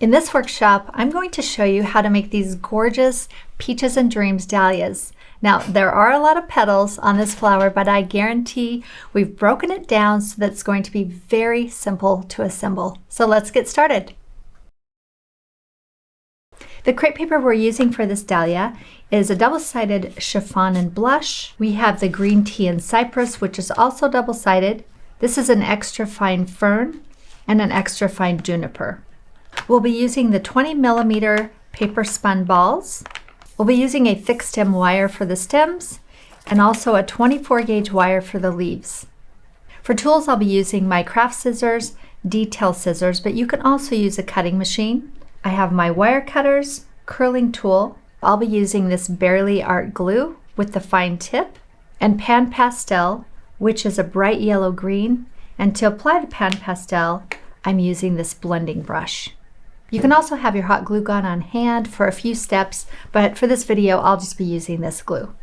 In this workshop, I'm going to show you how to make these gorgeous Peaches and Dreams dahlias. Now, there are a lot of petals on this flower, but I guarantee we've broken it down so that it's going to be very simple to assemble. So let's get started. The crepe paper we're using for this dahlia is a double-sided chiffon and blush. We have the green tea and cypress, which is also double-sided. This is an extra fine fern and an extra fine juniper. We'll be using the 20mm paper spun balls. We'll be using a thick stem wire for the stems and also a 24 gauge wire for the leaves. For tools, I'll be using my craft scissors, detail scissors, but you can also use a cutting machine. I have my wire cutters, curling tool. I'll be using this Barely Art glue with the fine tip and pan pastel, which is a bright yellow green. And to apply the pan pastel, I'm using this blending brush. You can also have your hot glue gun on hand for a few steps, but for this video, I'll just be using this glue.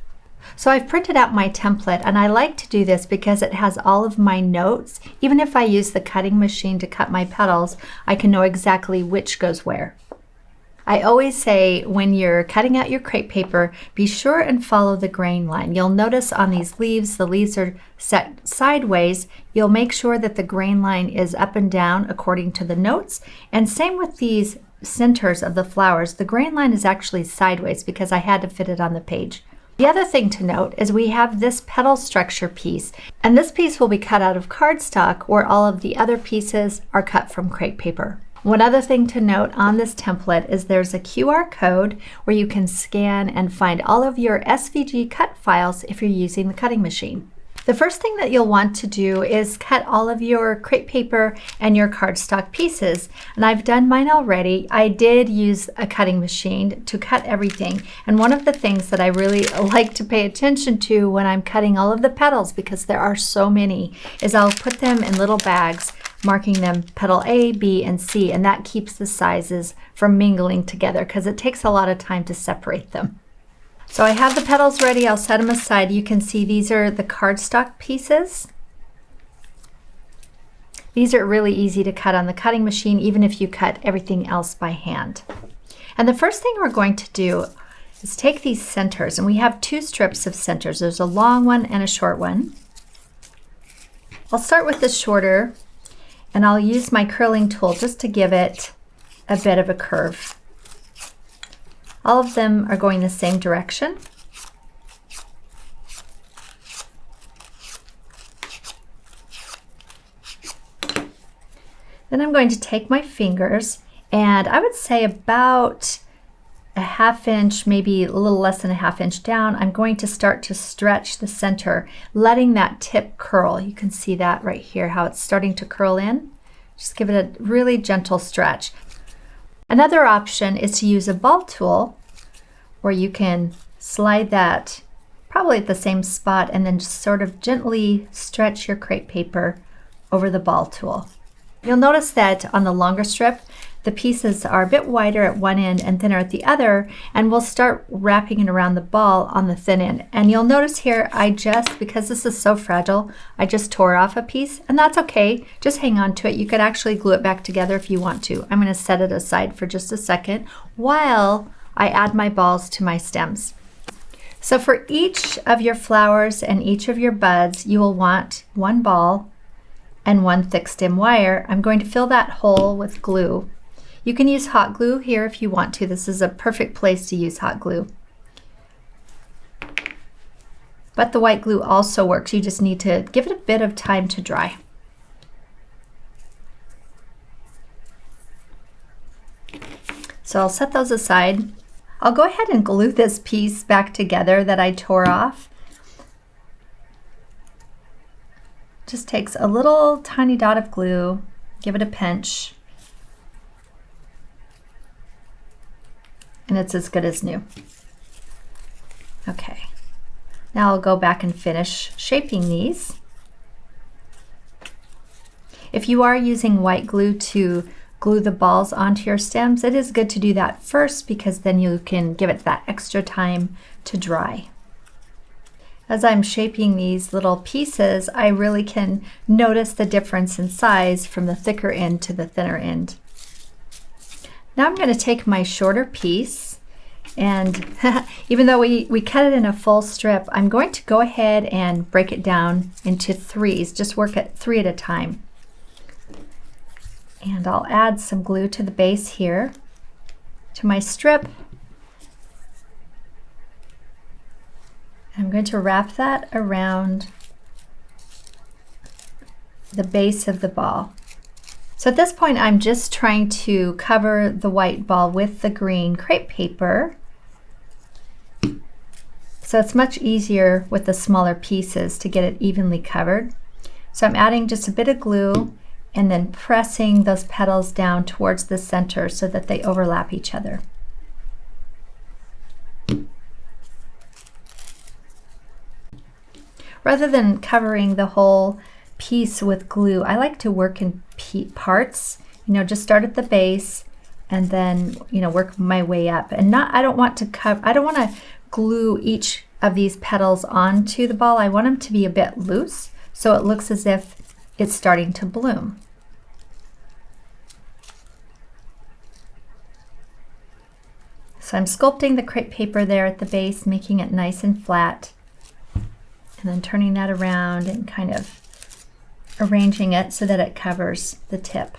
So I've printed out my template, and I like to do this because it has all of my notes. Even if I use the cutting machine to cut my petals, I can know exactly which goes where. I always say when you're cutting out your crepe paper, be sure and follow the grain line. You'll notice on these leaves, the leaves are set sideways. You'll make sure that the grain line is up and down according to the notes. And same with these centers of the flowers. The grain line is actually sideways because I had to fit it on the page. The other thing to note is we have this petal structure piece, and this piece will be cut out of cardstock where all of the other pieces are cut from crepe paper. One other thing to note on this template is there's a QR code where you can scan and find all of your SVG cut files if you're using the cutting machine. The first thing that you'll want to do is cut all of your crepe paper and your cardstock pieces. And I've done mine already. I did use a cutting machine to cut everything. And one of the things that I really like to pay attention to when I'm cutting all of the petals, because there are so many, is I'll put them in little bags, marking them petal A, B, and C, and that keeps the sizes from mingling together because it takes a lot of time to separate them. So I have the petals ready. I'll set them aside. You can see these are the cardstock pieces. These are really easy to cut on the cutting machine, even if you cut everything else by hand. And the first thing we're going to do is take these centers, and we have two strips of centers. There's a long one and a short one. I'll start with the shorter, and I'll use my curling tool just to give it a bit of a curve. All of them are going the same direction. Then I'm going to take my fingers, and I would say about a ½ inch, maybe a little less than a ½ inch down, I'm going to start to stretch the center, letting that tip curl. You can see that right here, how it's starting to curl in. Just give it a really gentle stretch. Another option is to use a ball tool where you can slide that probably at the same spot and then just sort of gently stretch your crepe paper over the ball tool. You'll notice that on the longer strip, the pieces are a bit wider at one end and thinner at the other, and we'll start wrapping it around the ball on the thin end. And you'll notice here, because this is so fragile, I just tore off a piece, and that's okay. Just hang on to it. You could actually glue it back together if you want to. I'm going to set it aside for just a second while I add my balls to my stems. So for each of your flowers and each of your buds, you will want one ball and one thick stem wire. I'm going to fill that hole with glue. You can use hot glue here if you want to. This is a perfect place to use hot glue. But the white glue also works. You just need to give it a bit of time to dry. So I'll set those aside. I'll go ahead and glue this piece back together that I tore off. Just takes a little tiny dot of glue, give it a pinch, and it's as good as new. Okay, now I'll go back and finish shaping these. If you are using white glue to glue the balls onto your stems, it is good to do that first because then you can give it that extra time to dry. As I'm shaping these little pieces, I really can notice the difference in size from the thicker end to the thinner end. Now I'm going to take my shorter piece, and even though we cut it in a full strip, I'm going to go ahead and break it down into threes. Just work at 3 at a time. And I'll add some glue to the base here, to my strip. I'm going to wrap that around the base of the ball. So at this point, I'm just trying to cover the white ball with the green crepe paper. So it's much easier with the smaller pieces to get it evenly covered. So I'm adding just a bit of glue and then pressing those petals down towards the center so that they overlap each other. Rather than covering the whole piece with glue, I like to work in parts. Just start at the base and then work my way up. And I don't want to glue each of these petals onto the ball. I want them to be a bit loose so it looks as if it's starting to bloom. So I'm sculpting the crepe paper there at the base, making it nice and flat, and then turning that around and kind of arranging it so that it covers the tip.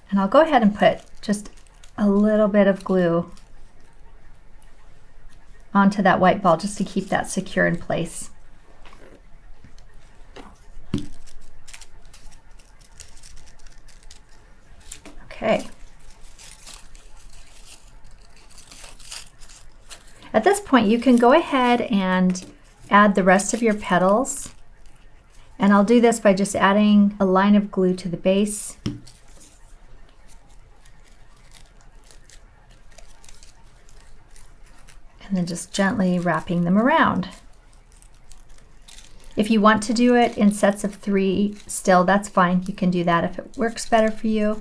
And I'll go ahead and put just a little bit of glue onto that white ball just to keep that secure in place. Okay. At this point, you can go ahead and add the rest of your petals. And I'll do this by just adding a line of glue to the base. And then just gently wrapping them around. If you want to do it in sets of 3 still, that's fine. You can do that if it works better for you.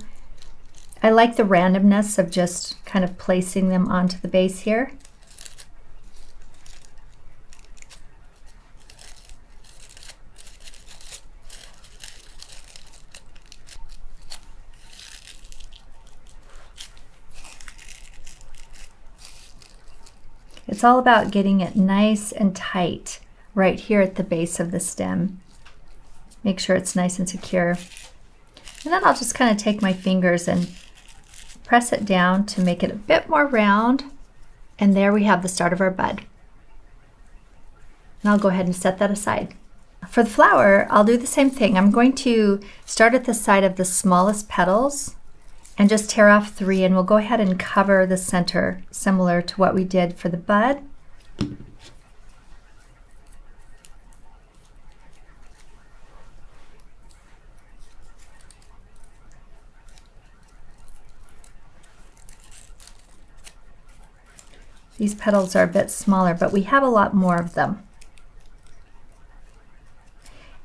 I like the randomness of just kind of placing them onto the base here. It's all about getting it nice and tight right here at the base of the stem. Make sure it's nice and secure. And then I'll just kind of take my fingers and press it down to make it a bit more round. And there we have the start of our bud. And I'll go ahead and set that aside. For the flower, I'll do the same thing. I'm going to start at the side of the smallest petals and just tear off 3, and we'll go ahead and cover the center similar to what we did for the bud. These petals are a bit smaller, but we have a lot more of them.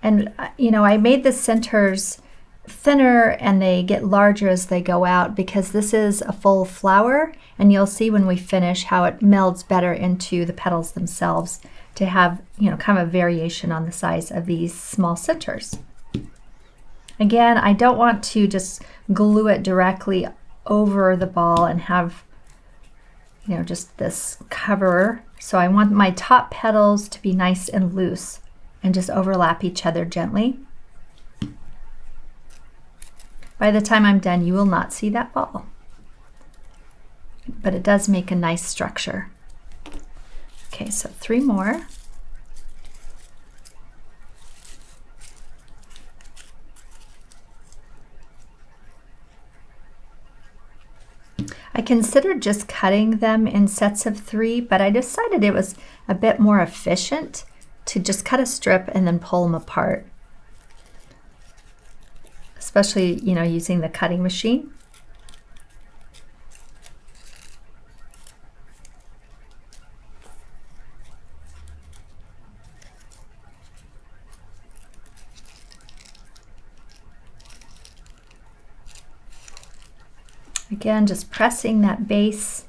And I made the centers thinner and they get larger as they go out because this is a full flower, and you'll see when we finish how it melds better into the petals themselves to have kind of a variation on the size of these small centers. Again, I don't want to just glue it directly over the ball and have just this cover. So I want my top petals to be nice and loose and just overlap each other gently. By the time I'm done, you will not see that ball, but it does make a nice structure. Okay, so 3 more. I considered just cutting them in sets of 3, but I decided it was a bit more efficient to just cut a strip and then pull them apart. Especially, using the cutting machine. Again, just pressing that base.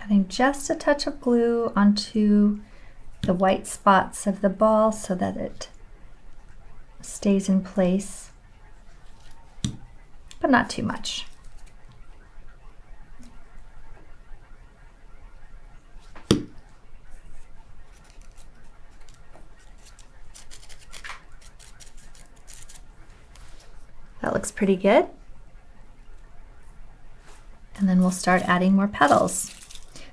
Adding just a touch of glue onto the white spots of the ball so that it stays in place, but not too much. That looks pretty good. And then we'll start adding more petals.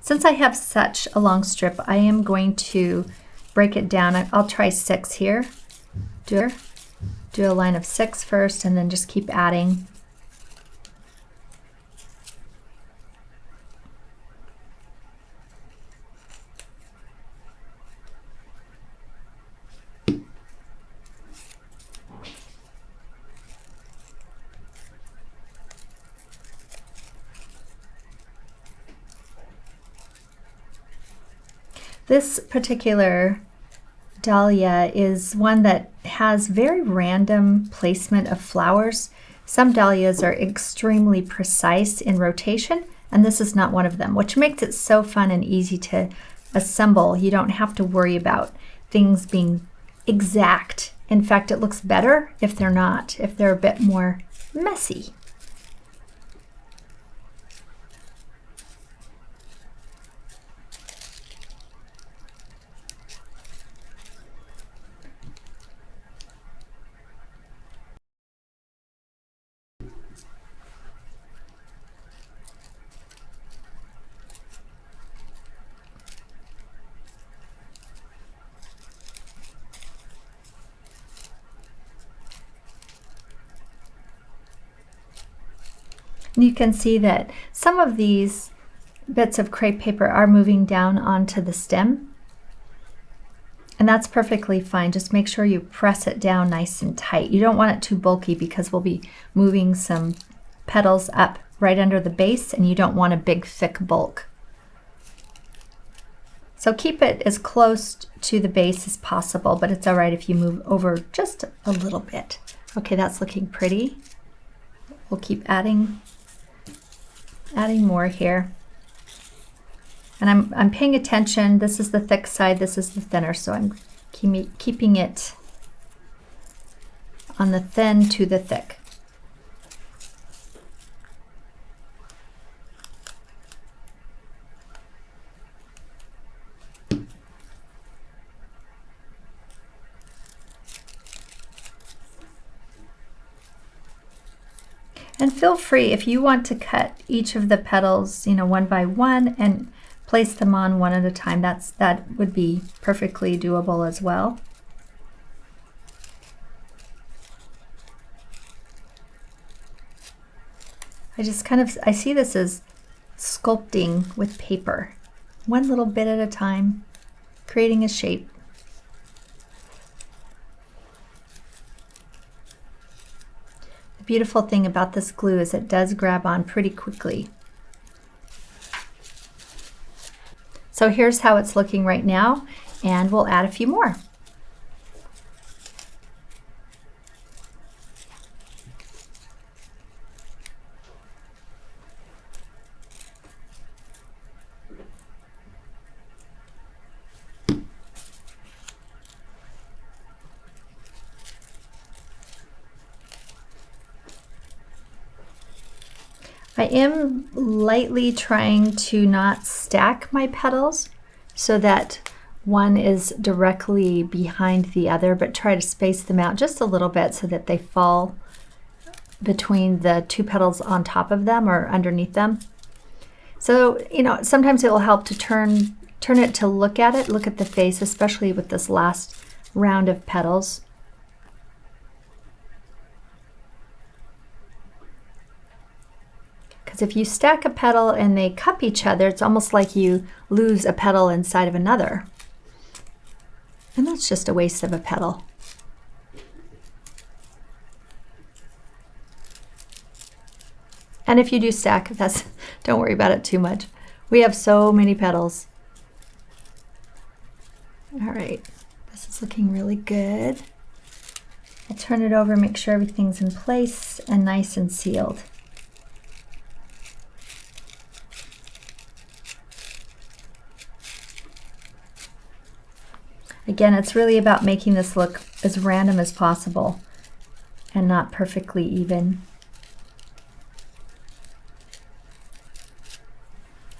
Since I have such a long strip, I am going to break it down. I'll try 6 here. Do a line of 6 first and then just keep adding. This particular dahlia is one that has very random placement of flowers. Some dahlias are extremely precise in rotation, and this is not one of them, which makes it so fun and easy to assemble. You don't have to worry about things being exact. In fact, it looks better if they're not, if they're a bit more messy. You can see that some of these bits of crepe paper are moving down onto the stem, and that's perfectly fine. Just make sure you press it down nice and tight. You don't want it too bulky because we'll be moving some petals up right under the base, and you don't want a big thick bulk. So keep it as close to the base as possible, but it's all right if you move over just a little bit. Okay, that's looking pretty. We'll keep adding more here. And I'm paying attention. This is the thick side, this is the thinner, so I'm keeping it on the thin to the thick. And feel free, if you want to cut each of the petals, one by one and place them on one at a time, that would be perfectly doable as well. I see this as sculpting with paper, one little bit at a time, creating a shape. Beautiful thing about this glue is it does grab on pretty quickly. So here's how it's looking right now, and we'll add a few more. I am lightly trying to not stack my petals so that one is directly behind the other, but try to space them out just a little bit so that they fall between the 2 petals on top of them or underneath them. So, sometimes it will help to turn it to look at the face, especially with this last round of petals. Because if you stack a petal and they cup each other, it's almost like you lose a petal inside of another. And that's just a waste of a petal. And if you do stack, don't worry about it too much. We have so many petals. All right, this is looking really good. I'll turn it over, make sure everything's in place and nice and sealed. Again, it's really about making this look as random as possible and not perfectly even.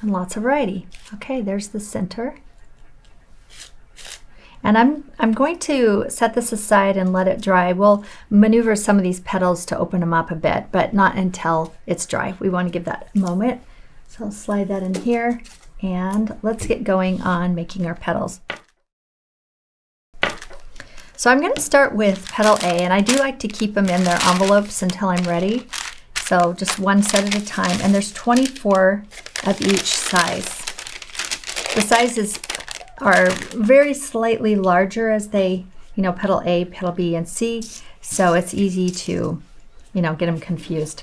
And lots of variety. Okay, there's the center. And I'm going to set this aside and let it dry. We'll maneuver some of these petals to open them up a bit, but not until it's dry. We want to give that a moment. So I'll slide that in here, and let's get going on making our petals. So I'm going to start with petal A, and I do like to keep them in their envelopes until I'm ready. So just one set at a time, and there's 24 of each size. The sizes are very slightly larger as they, petal A, petal B, and C, so it's easy to, get them confused.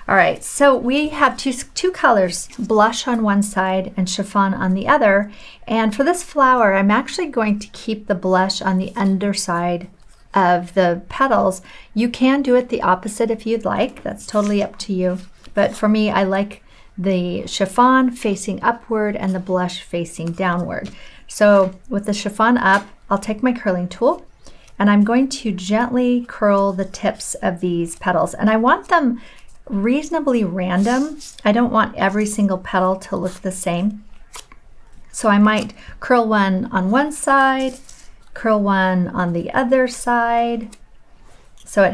All right, so we have two colors, blush on one side and chiffon on the other, and for this flower, I'm actually going to keep the blush on the underside of the petals. You can do it the opposite if you'd like, that's totally up to you, but for me, I like the chiffon facing upward and the blush facing downward. So with the chiffon up, I'll take my curling tool and I'm going to gently curl the tips of these petals. And I want them reasonably random. I don't want every single petal to look the same. So I might curl one on one side, curl one on the other side. So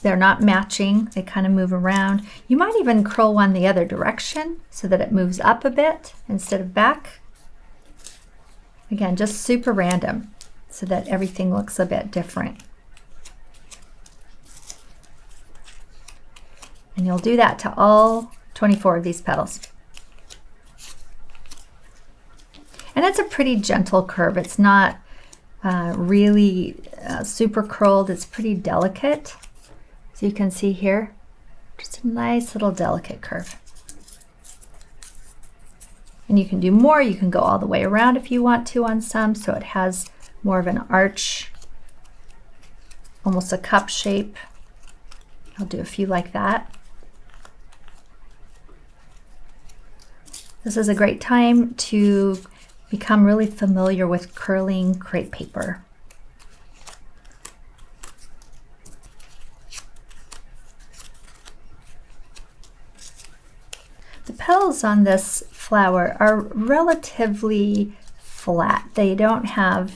they're not matching, they kind of move around. You might even curl one the other direction so that it moves up a bit instead of back. Again, just super random so that everything looks a bit different. And you'll do that to all 24 of these petals. And it's a pretty gentle curve. It's not really super curled. It's pretty delicate. So you can see here, just a nice little delicate curve. And you can do more. You can go all the way around if you want to on some, so it has more of an arch, almost a cup shape. I'll do a few like that. This is a great time to become really familiar with curling crepe paper. The petals on this flower are relatively flat. They don't have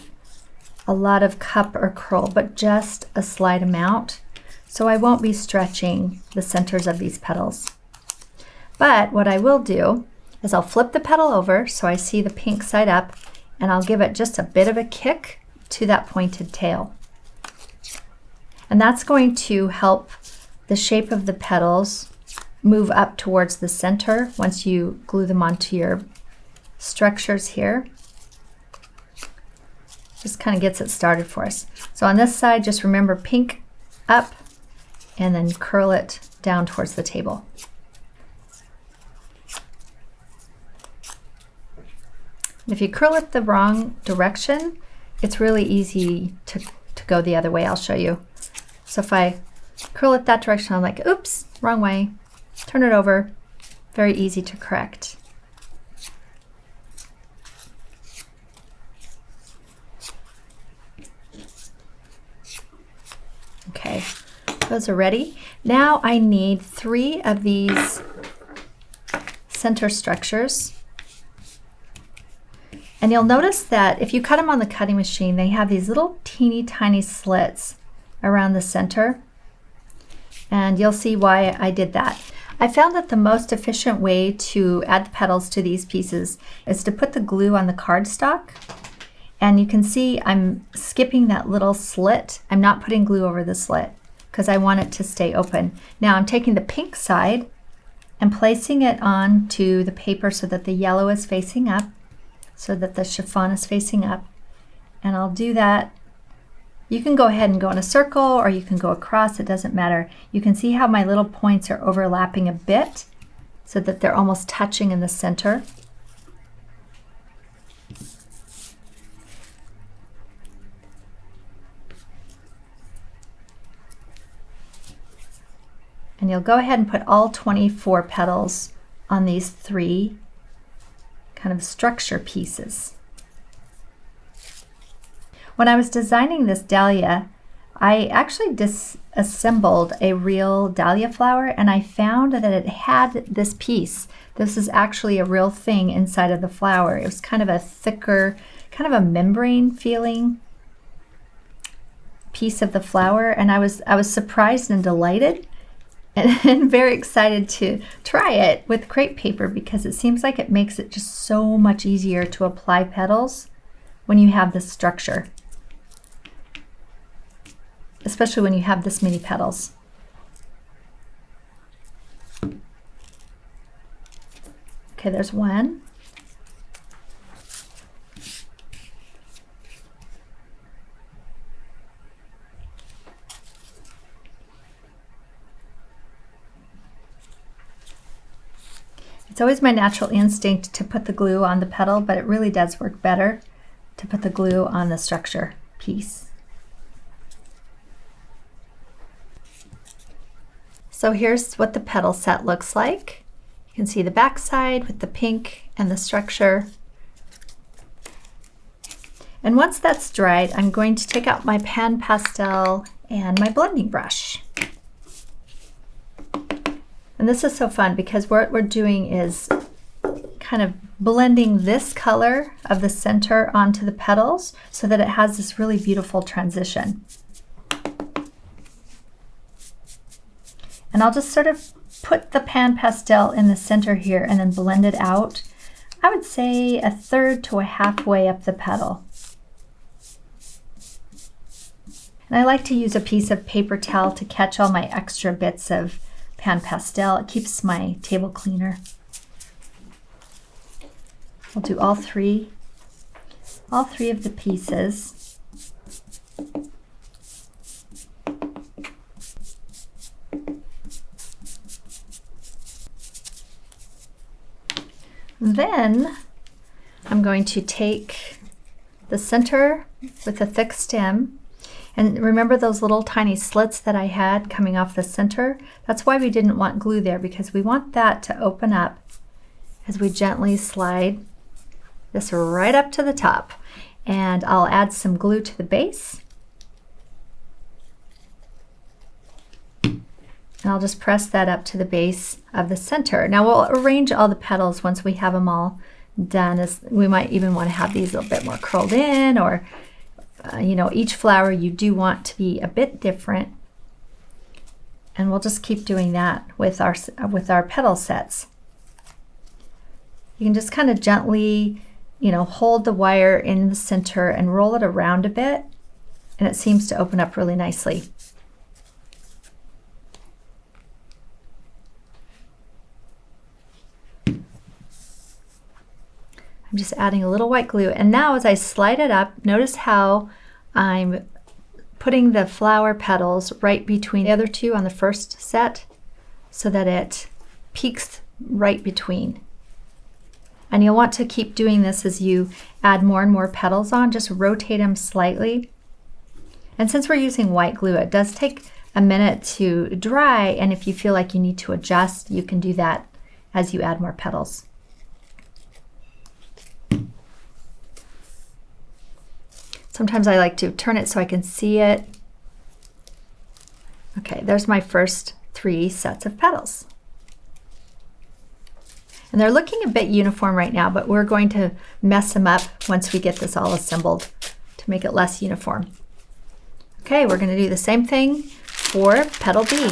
a lot of cup or curl, but just a slight amount. So I won't be stretching the centers of these petals. But what I will do is I'll flip the petal over so I see the pink side up, and I'll give it just a bit of a kick to that pointed tail. And that's going to help the shape of the petals move up towards the center once you glue them onto your structures here. Just kind of gets it started for us. So on this side, just remember pink up and then curl it down towards the table. If you curl it the wrong direction, it's really easy to go the other way. I'll show you. So if I curl it that direction, I'm like, oops, wrong way. Turn it over. Very easy to correct. Okay, those are ready. Now I need 3 of these center structures. And you'll notice that if you cut them on the cutting machine, they have these little teeny tiny slits around the center. And you'll see why I did that. I found that the most efficient way to add the petals to these pieces is to put the glue on the cardstock. And you can see I'm skipping that little slit. I'm not putting glue over the slit because I want it to stay open. Now I'm taking the pink side and placing it onto the paper so that the yellow is facing up, so that the chiffon is facing up. And I'll do that. You can go ahead and go in a circle or you can go across, it doesn't matter. You can see how my little points are overlapping a bit so that they're almost touching in the center. And you'll go ahead and put all 24 petals on these 3 kind of structure pieces. When I was designing this dahlia, I actually disassembled a real dahlia flower, and I found that it had this piece. This is actually a real thing inside of the flower. It was kind of a thicker, kind of a membrane feeling piece of the flower, and I was surprised and delighted and very excited to try it with crepe paper, because it seems like it makes it just so much easier to apply petals when you have this structure, especially when you have this many petals. Okay, there's one. It's always my natural instinct to put the glue on the petal, but it really does work better to put the glue on the structure piece. So here's what the petal set looks like. You can see the back side with the pink and the structure. And once that's dried, I'm going to take out my pan pastel and my blending brush. And this is so fun because what we're doing is kind of blending this color of the center onto the petals so that it has this really beautiful transition. And I'll just sort of put the pan pastel in the center here and then blend it out. I would say 1/3 to 1/2 up the petal. And I like to use a piece of paper towel to catch all my extra bits of pan pastel. It keeps my table cleaner. I'll do all three of the pieces. Then I'm going to take the center with the thick stem. And remember those little tiny slits that I had coming off the center? That's why we didn't want glue there, because we want that to open up as we gently slide this right up to the top. And I'll add some glue to the base. And I'll just press that up to the base of the center. Now we'll arrange all the petals once we have them all done. As we might even want to have these a little bit more curled in, or you know, each flower you do want to be a bit different, and we'll just keep doing that with our petal sets. You can just kind of gently, you know, hold the wire in the center and roll it around a bit, and it seems to open up really nicely. I'm just adding a little white glue, and now as I slide it up, notice how I'm putting the flower petals right between the other two on the first set so that it peaks right between. And you'll want to keep doing this as you add more and more petals on. Just rotate them slightly. And since we're using white glue, it does take a minute to dry, and if you feel like you need to adjust, you can do that as you add more petals. Sometimes I like to turn it so I can see it. Okay, there's my first 3 sets of petals. And they're looking a bit uniform right now, but we're going to mess them up once we get this all assembled to make it less uniform. Okay, we're going to do the same thing for petal B.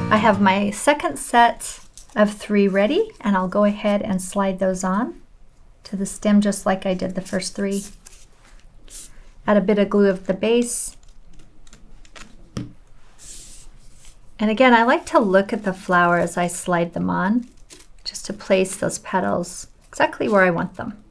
I have my second set of 3 ready, and I'll go ahead and slide those on to the stem just like I did the first 3. Add a bit of glue at the base. And again, I like to look at the flower as I slide them on, just to place those petals exactly where I want them.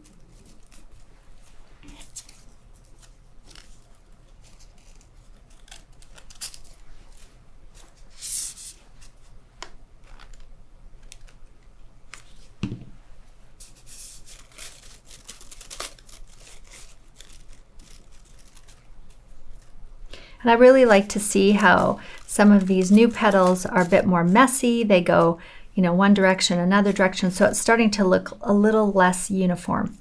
And I really like to see how some of these new petals are a bit more messy. They go, one direction, another direction, so it's starting to look a little less uniform.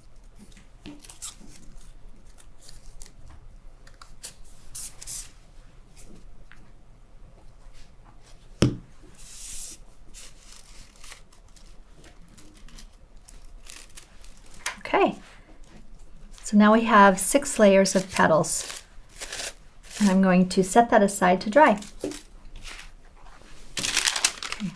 Okay, so now we have 6 layers of petals, and I'm going to set that aside to dry. Okay.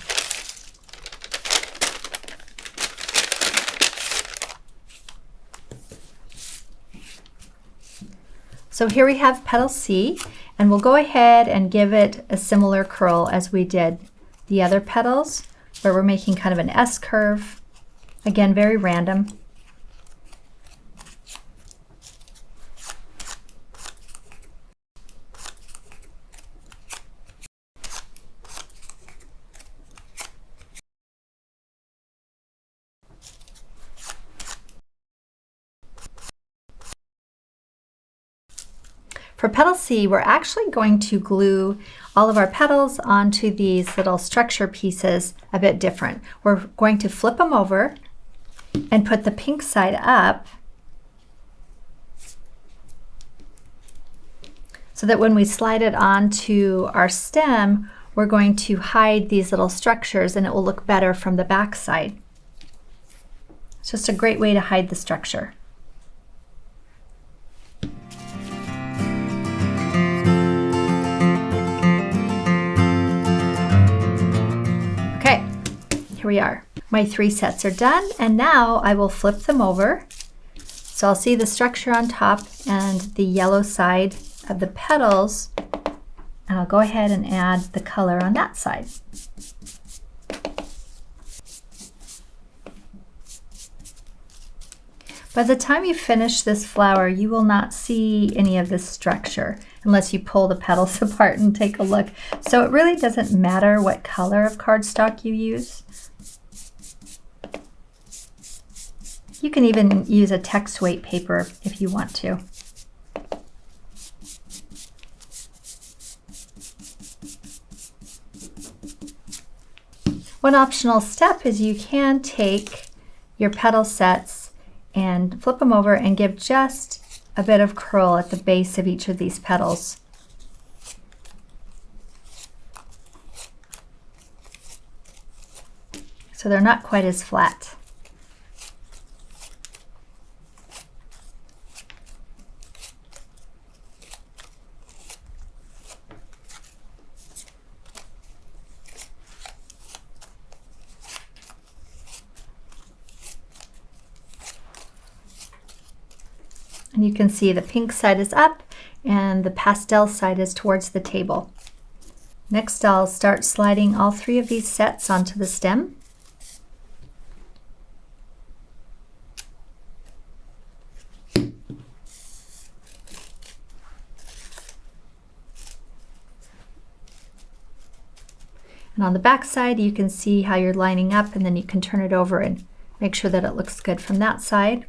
So here we have petal C, and we'll go ahead and give it a similar curl as we did the other petals, where we're making kind of an S curve. Again, very random. For petal C, we're actually going to glue all of our petals onto these little structure pieces a bit different. We're going to flip them over and put the pink side up so that when we slide it onto our stem, we're going to hide these little structures and it will look better from the back side. It's just a great way to hide the structure. Here we are. My 3 sets are done, and now I will flip them over. So I'll see the structure on top and the yellow side of the petals, and I'll go ahead and add the color on that side. By the time you finish this flower, you will not see any of this structure unless you pull the petals apart and take a look. So it really doesn't matter what color of cardstock you use. You can even use a text weight paper if you want to. One optional step is you can take your petal sets and flip them over and give just a bit of curl at the base of each of these petals. So they're not quite as flat. And you can see the pink side is up and the pastel side is towards the table. Next, I'll start sliding all 3 of these sets onto the stem. And on the back side, you can see how you're lining up, and then you can turn it over and make sure that it looks good from that side.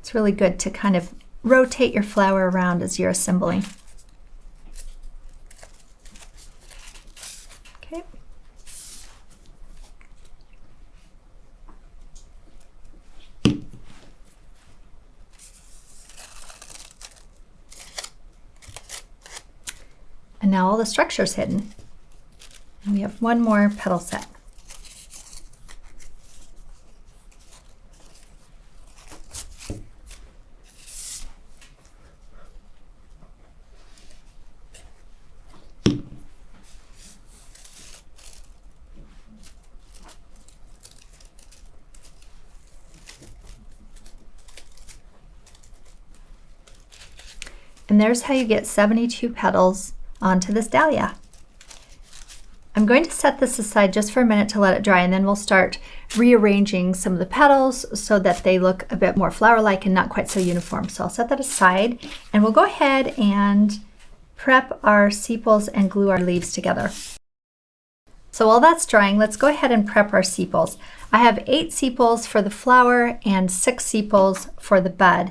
It's really good to kind of rotate your flower around as you're assembling. Okay. And now all the structure's hidden. And we have one more petal set. And there's how you get 72 petals onto this dahlia. I'm going to set this aside just for a minute to let it dry, and then we'll start rearranging some of the petals so that they look a bit more flower-like and not quite so uniform. So I'll set that aside, and we'll go ahead and prep our sepals and glue our leaves together. So while that's drying, let's go ahead and prep our sepals. I have 8 sepals for the flower and 6 sepals for the bud.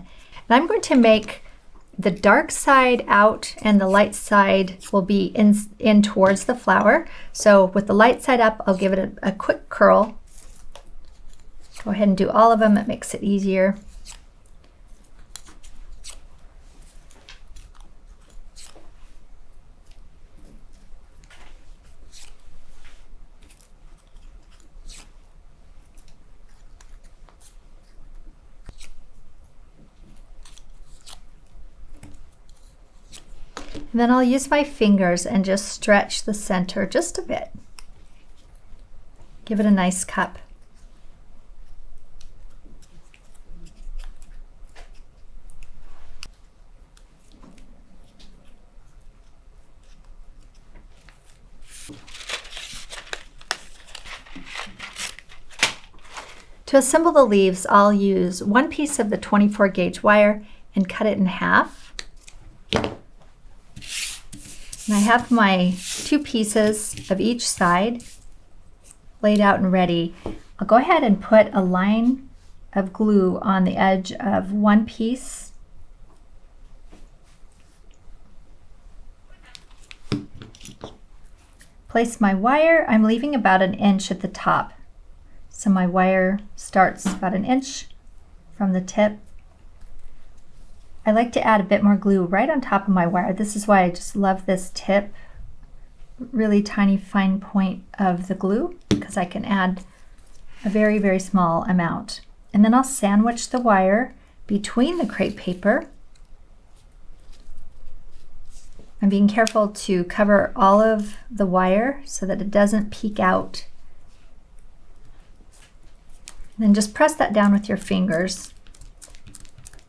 And I'm going to make the dark side out and the light side will be in towards the flower. So with the light side up, I'll give it a quick curl. Go ahead and do all of them, it makes it easier. And then I'll use my fingers and just stretch the center just a bit. Give it a nice cup. To assemble the leaves, I'll use one piece of the 24 gauge wire and cut it in half. And I have my 2 pieces of each side laid out and ready. I'll go ahead and put a line of glue on the edge of one piece. Place my wire. I'm leaving about 1 inch at the top. So my wire starts about 1 inch from the tip. I like to add a bit more glue right on top of my wire. This is why I just love this tip, really tiny fine point of the glue, because I can add a very, very small amount. And then I'll sandwich the wire between the crepe paper. I'm being careful to cover all of the wire so that it doesn't peek out. Then just press that down with your fingers.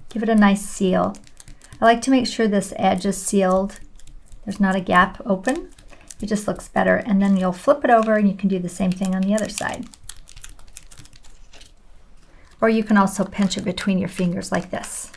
Give it a nice seal. I like to make sure this edge is sealed. There's not a gap open. It just looks better. And then you'll flip it over and you can do the same thing on the other side. Or you can also pinch it between your fingers like this.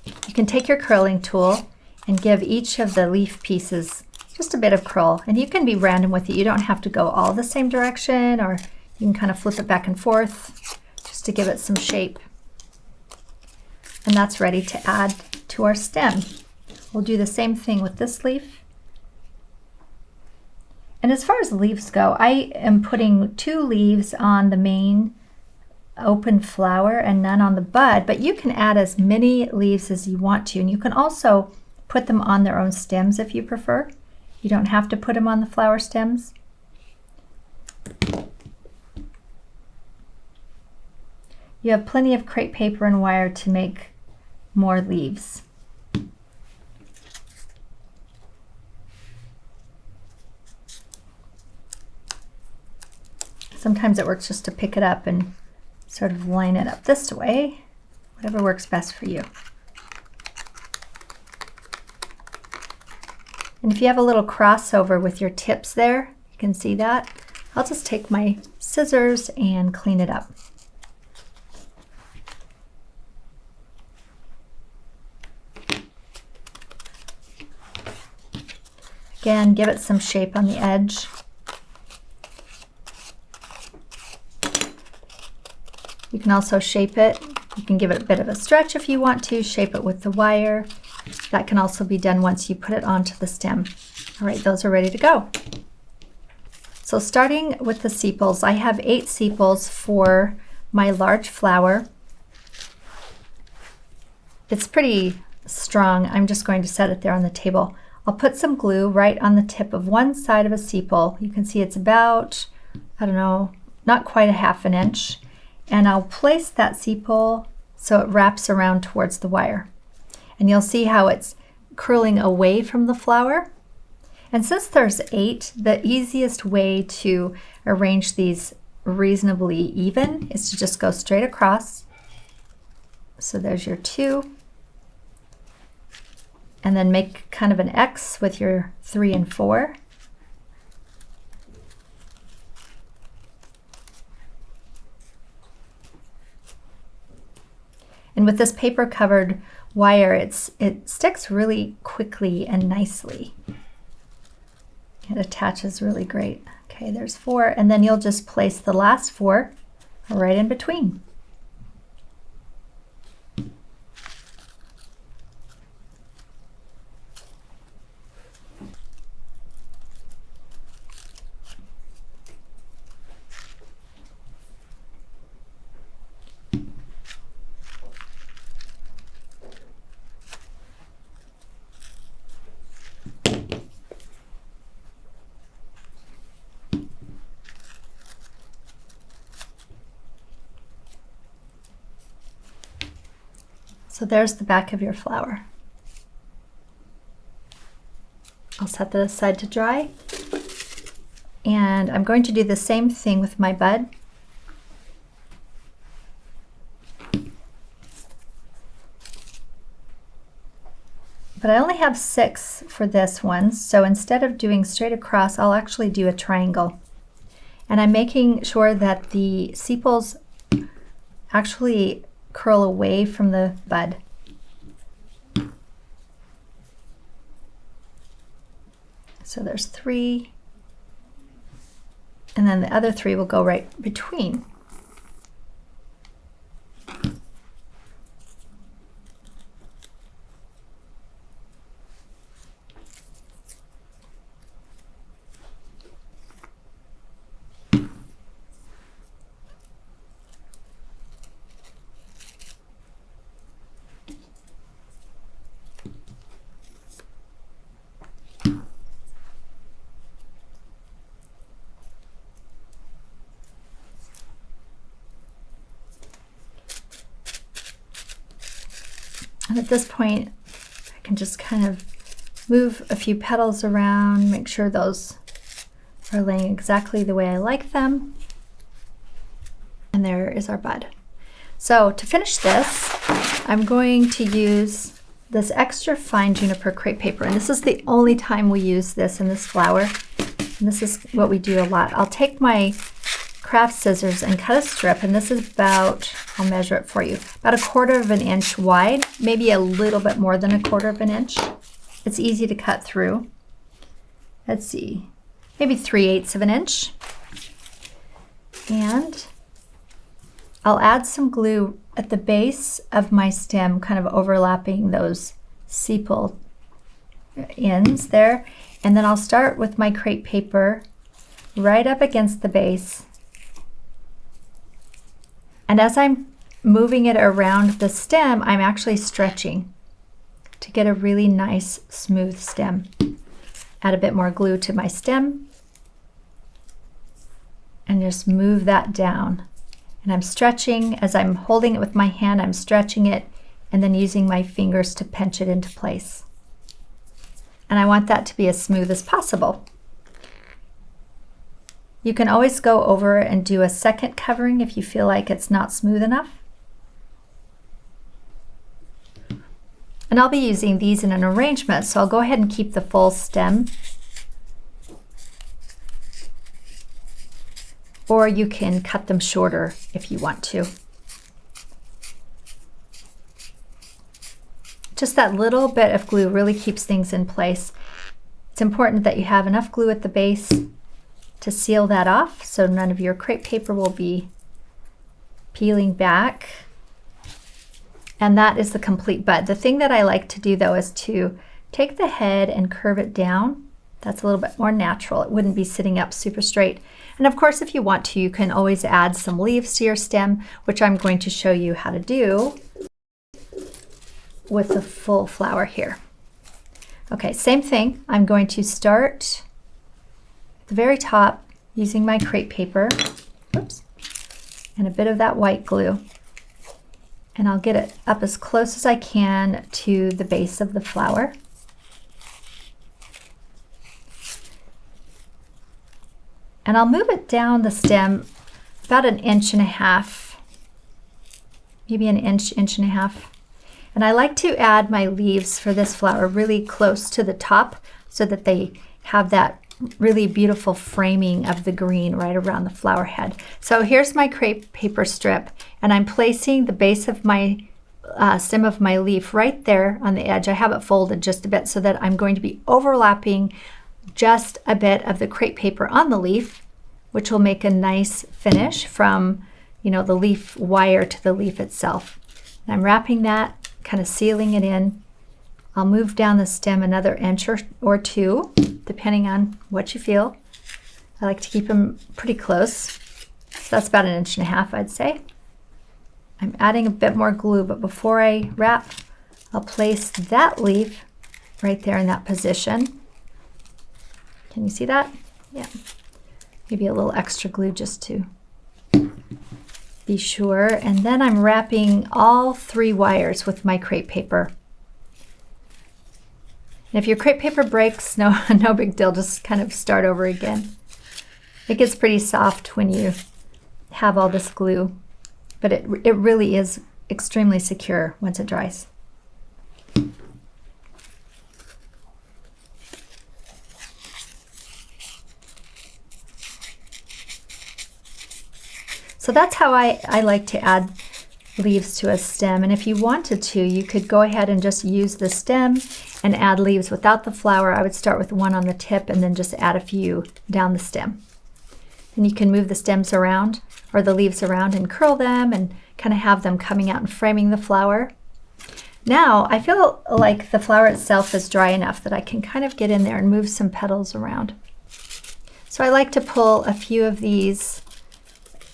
You can take your curling tool and give each of the leaf pieces just a bit of curl. And you can be random with it. You don't have to go all the same direction, or you can kind of flip it back and forth just to give it some shape. And that's ready to add to our stem. We'll do the same thing with this leaf. And as far as leaves go, I am putting 2 leaves on the main open flower and none on the bud, but you can add as many leaves as you want to, and you can also put them on their own stems if you prefer. You don't have to put them on the flower stems. You have plenty of crepe paper and wire to make more leaves. Sometimes it works just to pick it up and sort of line it up this way, whatever works best for you. And if you have a little crossover with your tips there, you can see that. I'll just take my scissors and clean it up. Again, give it some shape on the edge. You can also shape it. You can give it a bit of a stretch if you want to, shape it with the wire. That can also be done once you put it onto the stem. All right, those are ready to go. So starting with the sepals, I have 8 sepals for my large flower. It's pretty strong. I'm just going to set it there on the table. I'll put some glue right on the tip of one side of a sepal. You can see it's about, I don't know, not quite a ½ inch. And I'll place that sepal so it wraps around towards the wire. And you'll see how it's curling away from the flower. And since there's 8, the easiest way to arrange these reasonably even is to just go straight across. So there's your 2. And then make kind of an X with your 3 and 4. And with this paper covered wire, it sticks really quickly and nicely. It attaches really great. Okay, there's 4, and then you'll just place the last 4 right in between. So there's the back of your flower. I'll set that aside to dry. And I'm going to do the same thing with my bud. But I only have 6 for this one, so instead of doing straight across, I'll actually do a triangle. And I'm making sure that the sepals actually curl away from the bud. So there's 3, and then the other 3 will go right between. And at this point, I can just kind of move a few petals around, make sure those are laying exactly the way I like them. And there is our bud. So to finish this, I'm going to use this extra fine juniper crepe paper. And this is the only time we use this in this flower. And this is what we do a lot. I'll take my craft scissors and cut a strip, and this is about, I'll measure it for you, about 1/4 of an inch wide, maybe a little bit more than 1/4 of an inch. It's easy to cut through. Let's see, maybe 3/8 of an inch. And I'll add some glue at the base of my stem, kind of overlapping those sepal ends there. And then I'll start with my crepe paper right up against the base. And as I'm moving it around the stem, I'm actually stretching to get a really nice smooth stem. Add a bit more glue to my stem and just move that down. And I'm stretching as I'm holding it with my hand, I'm stretching it and then using my fingers to pinch it into place. And I want that to be as smooth as possible. You can always go over and do a second covering if you feel like it's not smooth enough. And I'll be using these in an arrangement, so I'll go ahead and keep the full stem. Or you can cut them shorter if you want to. Just that little bit of glue really keeps things in place. It's important that you have enough glue at the base to seal that off so none of your crepe paper will be peeling back. And that is the complete bud. The thing that I like to do though is to take the head and curve it down. That's a little bit more natural. It wouldn't be sitting up super straight. And of course, if you want to, you can always add some leaves to your stem, which I'm going to show you how to do with the full flower here. Okay, same thing. I'm going to start at the very top using my crepe paper, oops, and a bit of that white glue. And I'll get it up as close as I can to the base of the flower. And I'll move it down the stem about 1.5 inches, maybe an inch, 1.5 inches. And I like to add my leaves for this flower really close to the top so that they have that really beautiful framing of the green right around the flower head. So here's my crepe paper strip, and I'm placing the base of my stem of my leaf right there on the edge. I have it folded just a bit so that I'm going to be overlapping just a bit of the crepe paper on the leaf, which will make a nice finish from, you know, the leaf wire to the leaf itself. And I'm wrapping that, kind of sealing it in. I'll move down the stem another inch or 2, depending on what you feel. I like to keep them pretty close. So that's about 1.5 inches, I'd say. I'm adding a bit more glue, but before I wrap, I'll place that leaf right there in that position. Can you see that? Yeah. Maybe a little extra glue just to be sure. And then I'm wrapping all 3 wires with my crepe paper. And if your crepe paper breaks, no big deal, just kind of start over again. It gets pretty soft when you have all this glue, but it really is extremely secure once it dries. So that's how I like to add leaves to a stem. And if you wanted to, you could go ahead and just use the stem and add leaves without the flower. I would start with one on the tip and then just add a few down the stem. And you can move the stems around or the leaves around and curl them and kind of have them coming out and framing the flower. Now I feel like the flower itself is dry enough that I can kind of get in there and move some petals around. So I like to pull a few of these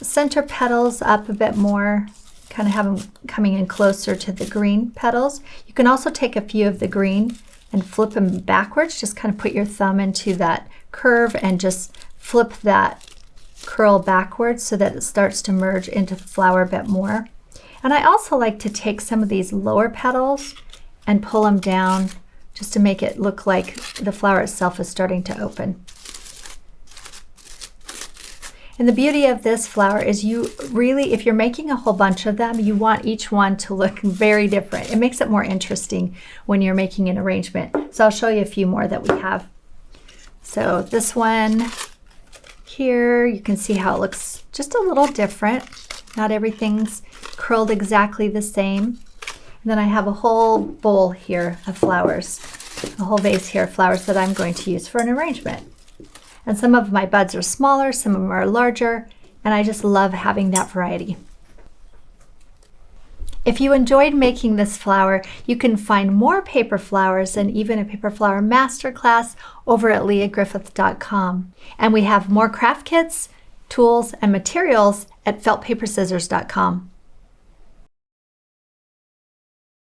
center petals up a bit more, kind of have them coming in closer to the green petals. You can also take a few of the green and flip them backwards. Just kind of put your thumb into that curve and just flip that curl backwards so that it starts to merge into the flower a bit more. And I also like to take some of these lower petals and pull them down just to make it look like the flower itself is starting to open. And the beauty of this flower is you really, if you're making a whole bunch of them, you want each one to look very different. It makes it more interesting when you're making an arrangement. So I'll show you a few more that we have. So this one here, you can see how it looks just a little different. Not everything's curled exactly the same. And then I have a whole bowl here of flowers, a whole vase here of flowers that I'm going to use for an arrangement. And some of my buds are smaller, some of them are larger, and I just love having that variety. If you enjoyed making this flower, you can find more paper flowers and even a paper flower masterclass over at liagriffith.com. And we have more craft kits, tools, and materials at feltpaperscissors.com.